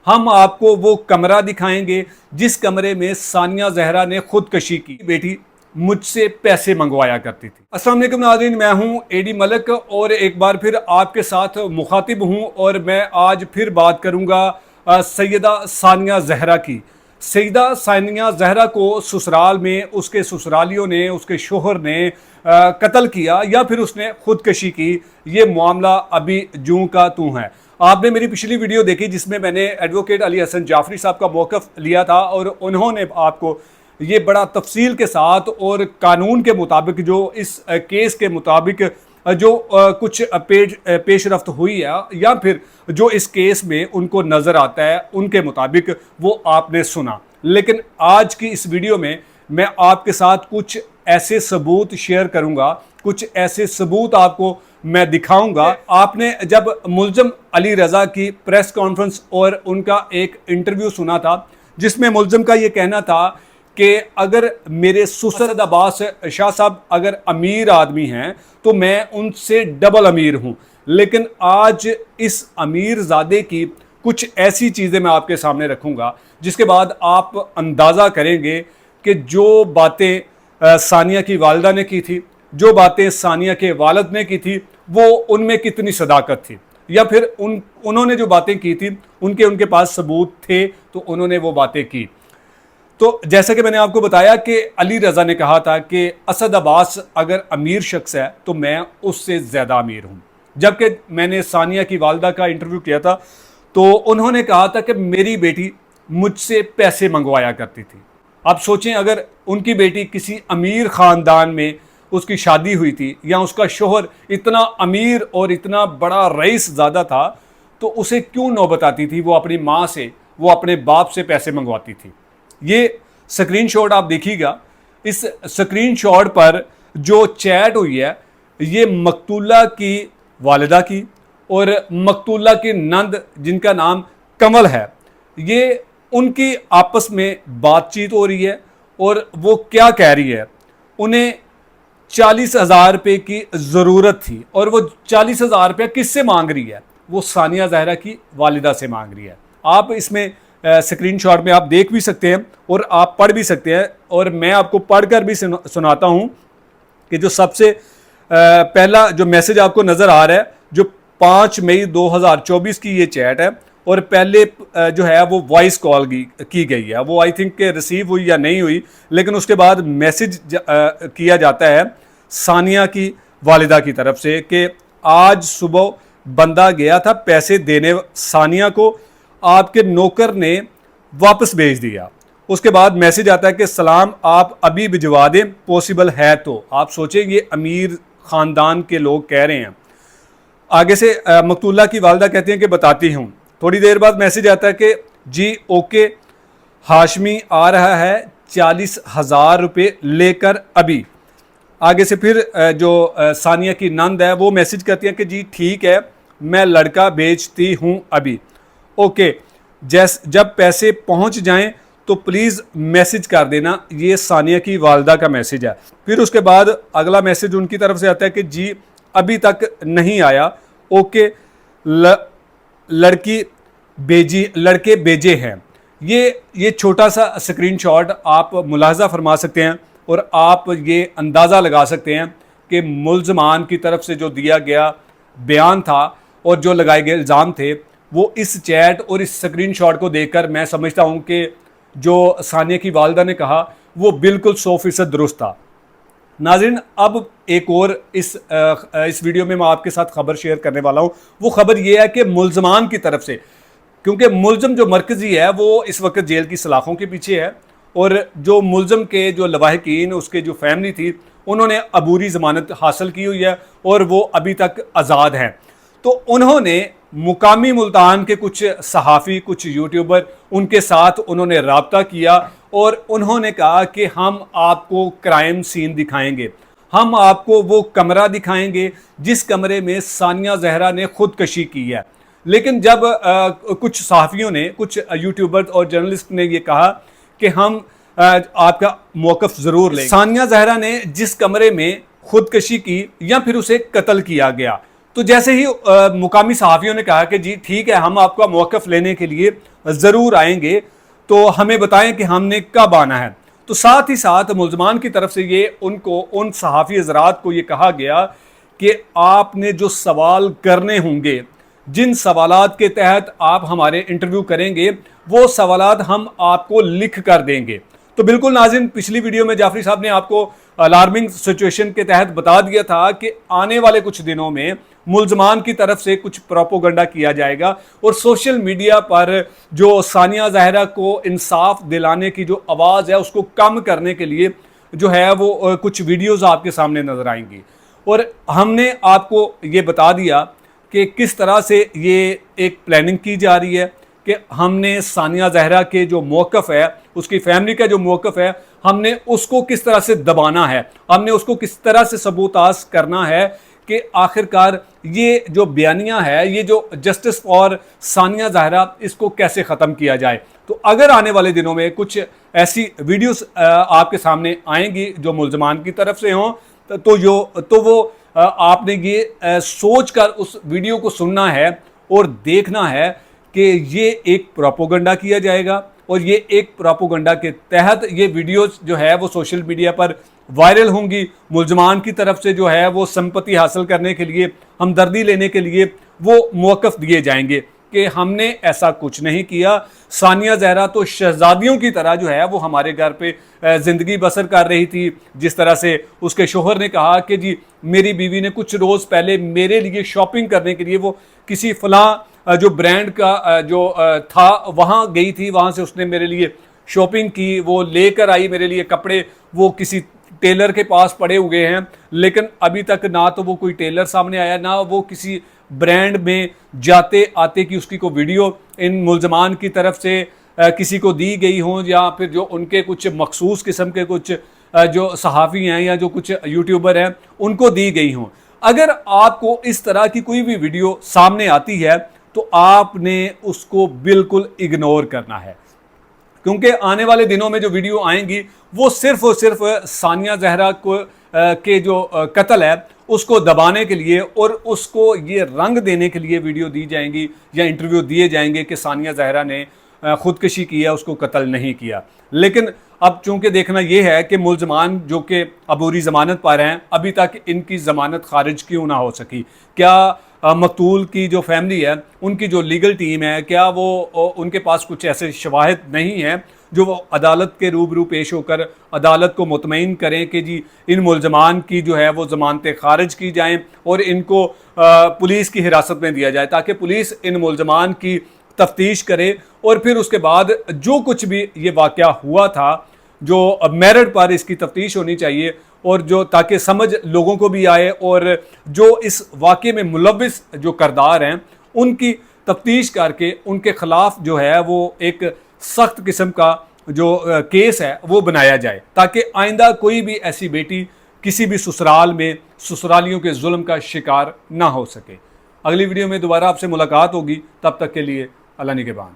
हम आपको वो कमरा दिखाएंगे जिस कमरे में सानिया जहरा ने खुदकशी की। बेटी मुझसे पैसे मंगवाया करती थी। अस्सलाम वालेकुम नाज़रीन, मैं हूं एडी मलिक और एक बार फिर आपके साथ मुखातिब हूं और मैं आज फिर बात करूंगा सैयदा सानिया जहरा की। सैयदा सानिया जहरा को ससुराल में उसके ससुरालियों ने, उसके शोहर ने कत्ल किया या फिर उसने खुदकशी की। ये मामला अभी जूं का तूं है। आपने मेरी पिछली वीडियो देखी जिसमें मैंने एडवोकेट अली हसन जाफरी साहब का मौक़िफ़ लिया था और उन्होंने आपको ये बड़ा तफसील के साथ और कानून के मुताबिक जो इस केस के मुताबिक जो कुछ पेशरफ्त हुई है या फिर जो इस केस में उनको नज़र आता है उनके मुताबिक वो आपने सुना। लेकिन आज की इस वीडियो में मैं आपके साथ कुछ ऐसे सबूत शेयर करूंगा, कुछ ऐसे सबूत आपको मैं दिखाऊंगा। आपने जब मुल्ज़म अली रज़ा की प्रेस कॉन्फ्रेंस और उनका एक इंटरव्यू सुना था जिसमें मुल्ज़म का ये कहना था कि अगर मेरे ससुर अब्बास शाह साहब अगर अमीर आदमी हैं तो मैं उनसे डबल अमीर हूं। लेकिन आज इस अमीर ज़ादे की कुछ ऐसी चीज़ें मैं आपके सामने रखूंगा जिसके बाद आप अंदाज़ा करेंगे कि जो बातें सानिया की वालिदा ने की थी, जो बातें सानिया के वालिद ने की थी, वो उनमें कितनी सदाकत थी या फिर उन्होंने जो बातें की थी उनके पास सबूत थे तो उन्होंने वो बातें की। तो जैसा कि मैंने आपको बताया कि अली रज़ा ने कहा था कि असद अब्बास अगर अमीर शख्स है तो मैं उससे ज़्यादा अमीर हूँ। जबकि मैंने सानिया की वालिदा का इंटरव्यू किया था तो उन्होंने कहा था कि मेरी बेटी मुझसे पैसे मंगवाया करती थी। आप सोचें, अगर उनकी बेटी किसी अमीर ख़ानदान में उसकी शादी हुई थी या उसका शोहर इतना अमीर और इतना बड़ा रईस ज़्यादा था तो उसे क्यों नौबत आती थी वो अपनी माँ से, वो अपने बाप से पैसे मंगवाती थी। ये स्क्रीनशॉट आप देखिएगा। इस स्क्रीनशॉट पर जो चैट हुई है ये मकतूला की वालिदा की और मकतूला की नंद जिनका नाम कमल है, ये उनकी आपस में बातचीत हो रही है और वो क्या कह रही है। उन्हें 40,000 रुपये की ज़रूरत थी और वो 40,000 रुपया किससे मांग रही है? वो सानिया जहरा की वालिदा से मांग रही है। आप इसमें स्क्रीनशॉट में आप देख भी सकते हैं और आप पढ़ भी सकते हैं और मैं आपको पढ़कर भी सुनाता हूं कि जो सबसे पहला जो मैसेज आपको नज़र आ रहा है, जो 5 मई 2024 की ये चैट है और पहले जो है वो वॉइस कॉल की गई है। वो आई थिंक के रिसीव हुई या नहीं हुई, लेकिन उसके बाद मैसेज किया जाता है सानिया की वालिदा की तरफ से कि आज सुबह बंदा गया था पैसे देने सानिया को, आपके नौकर ने वापस भेज दिया। उसके बाद मैसेज आता है कि सलाम, आप अभी भिजवा दें पॉसिबल है तो। आप सोचें ये अमीर ख़ानदान के लोग कह रहे हैं। आगे से मकतूला की वालिदा कहती हैं कि बताती हूँ। थोड़ी देर बाद मैसेज आता है कि जी ओके, हाशमी आ रहा है 40,000 रुपये लेकर अभी। आगे से फिर जो सानिया की नंद है वो मैसेज करती है कि जी ठीक है, मैं लड़का भेजती हूँ अभी। ओके, जब पैसे पहुँच जाएं तो प्लीज़ मैसेज कर देना। ये सानिया की वालिदा का मैसेज है। फिर उसके बाद अगला मैसेज उनकी तरफ से आता है कि जी अभी तक नहीं आया, ओके, लड़के भेजे हैं। ये छोटा सा स्क्रीनशॉट आप मुलाहजा फरमा सकते हैं और आप ये अंदाज़ा लगा सकते हैं कि मुल्ज़मान की तरफ से जो दिया गया बयान था और जो लगाए गए इल्ज़ाम थे वो इस चैट और इस स्क्रीनशॉट को देखकर मैं समझता हूँ कि जो सानिया की वालिदा ने कहा वो बिल्कुल 100% दुरुस्त था। नाज़रीन, अब एक और इस वीडियो में मैं आपके साथ खबर शेयर करने वाला हूँ। वो खबर ये है कि मुल्ज़मान की तरफ से, क्योंकि मुल्ज़म जो मरकज़ी है वो इस वक्त जेल की सलाखों के पीछे है और जो मुल्ज़म के जो लवाहिकीन, उसके जो फैमिली थी, उन्होंने अबूरी ज़मानत हासिल की हुई है और वो अभी तक आज़ाद हैं। तो उन्होंने मुकामी मुल्तान के कुछ सहाफ़ी, कुछ यूट्यूबर, उनके साथ उन्होंने रब्ता किया और उन्होंने कहा कि हम आपको क्राइम सीन दिखाएंगे, हम आपको वो कमरा दिखाएंगे जिस कमरे में सानिया जहरा ने खुदकशी की है। लेकिन जब कुछ सहाफ़ियों ने, कुछ यूट्यूबर और जर्नलिस्ट ने ये कहा कि हम आपका मौक़िफ़ ज़रूर लें, सानिया जहरा ने जिस कमरे में खुदकशी की या फिर उसे कत्ल किया गया तो जैसे ही मुकामी सहाफ़ियों ने कहा कि जी ठीक है, हम आपका मौक़िफ़ लेने के लिए ज़रूर आएंगे, तो हमें बताएं कि हमने कब आना है। तो साथ ही साथ मुल्ज़मान की तरफ से ये उन सहाफ़ी हज़रात को ये कहा गया कि आपने जो सवाल करने होंगे, जिन सवालात के तहत आप हमारे इंटरव्यू करेंगे, वो सवालात हम आपको लिख कर देंगे। तो बिल्कुल नाज़रीन, पिछली वीडियो में जाफरी साहब ने आपको अलार्मिंग सिचुएशन के तहत बता दिया था कि आने वाले कुछ दिनों में मुल्ज़मान की तरफ से कुछ प्रोपोगंडा किया जाएगा और सोशल मीडिया पर जो सानिया ज़हरा को इंसाफ दिलाने की जो आवाज़ है उसको कम करने के लिए जो है वो कुछ वीडियोज़ आपके सामने नज़र आएंगी। और हमने आपको ये बता दिया कि किस तरह से ये एक प्लानिंग की जा रही है कि हमने सानिया ज़हरा के जो मौक़िफ़ है, उसकी फैमिली का जो मौक़िफ़ है, हमने उसको किस तरह से दबाना है, हमने उसको किस तरह से सबूतास करना है कि आखिरकार ये जो बयानिया है, ये जो जस्टिस फॉर सानिया ज़हरा, इसको कैसे ख़त्म किया जाए। तो अगर आने वाले दिनों में कुछ ऐसी वीडियोस आपके सामने आएंगी जो मुल्ज़मान की तरफ से हों, तो वो आपने ये सोच कर उस वीडियो को सुनना है और देखना है कि ये एक प्रोपोगंडा किया जाएगा और ये एक प्रोपोगंडा के तहत ये वीडियोस जो है वो सोशल मीडिया पर वायरल होंगी। मुल्ज़मान की तरफ से जो है वो संपत्ति हासिल करने के लिए, हमदर्दी लेने के लिए वो मौक़िफ़ दिए जाएंगे कि हमने ऐसा कुछ नहीं किया। सानिया ज़हरा तो शहजादियों की तरह जो है वो हमारे घर पे ज़िंदगी बसर कर रही थी। जिस तरह से उसके शोहर ने कहा कि जी मेरी बीवी ने कुछ रोज़ पहले मेरे लिए शॉपिंग करने के लिए वो किसी फ़लाँ जो ब्रांड का जो था वहाँ गई थी, वहाँ से उसने मेरे लिए शॉपिंग की, वो लेकर आई मेरे लिए कपड़े, वो किसी टेलर के पास पड़े हुए हैं, लेकिन अभी तक ना तो वो कोई टेलर सामने आया, ना वो किसी ब्रांड में जाते आते की उसकी कोई वीडियो इन मुल्ज़मान की तरफ से किसी को दी गई हों, या फिर जो उनके कुछ मखसूस किस्म के कुछ जो सहाफ़ी हैं या जो कुछ यूट्यूबर हैं उनको दी गई हों। अगर आपको इस तरह की कोई भी वीडियो सामने आती है तो आपने उसको बिल्कुल इग्नोर करना है, क्योंकि आने वाले दिनों में जो वीडियो आएंगी वो सिर्फ और सिर्फ सानिया ज़हरा को के जो कत्ल है उसको दबाने के लिए और उसको ये रंग देने के लिए वीडियो दी जाएंगी या इंटरव्यू दिए जाएंगे कि सानिया ज़हरा ने ख़ुदकशी की है, उसको कत्ल नहीं किया। लेकिन अब चूंकि देखना यह है कि मुल्ज़मान जो कि अबूरी ज़मानत पर हैं, अभी तक इनकी ज़मानत खारिज क्यों ना हो सकी। क्या मकतूल की जो फैमिली है, उनकी जो लीगल टीम है, क्या वो उनके पास कुछ ऐसे शवाहिद नहीं हैं जो वो अदालत के रूबरू पेश होकर अदालत को मुतमईन करें कि जी इन मुल्ज़मान की जो है वो ज़मानतें खारिज की जाएं और इनको पुलिस की हिरासत में दिया जाए, ताकि पुलिस इन मुल्ज़मान की तफ्तीश करे और फिर उसके बाद जो कुछ भी ये वाक़या हुआ था, जो मेरिट पर इसकी तफ्तीश होनी चाहिए और जो ताकि समझ लोगों को भी आए और जो इस वाक़े में मुलव्विस जो करदार हैं उनकी तफ्तीश करके उनके ख़िलाफ़ जो है वो एक सख्त किस्म का जो केस है वो बनाया जाए, ताकि आइंदा कोई भी ऐसी बेटी किसी भी ससुराल में ससुरालियों के जुल्म का शिकार ना हो सके। अगली वीडियो में दोबारा आपसे मुलाकात होगी, तब तक के लिए अल्लाह निगहबान।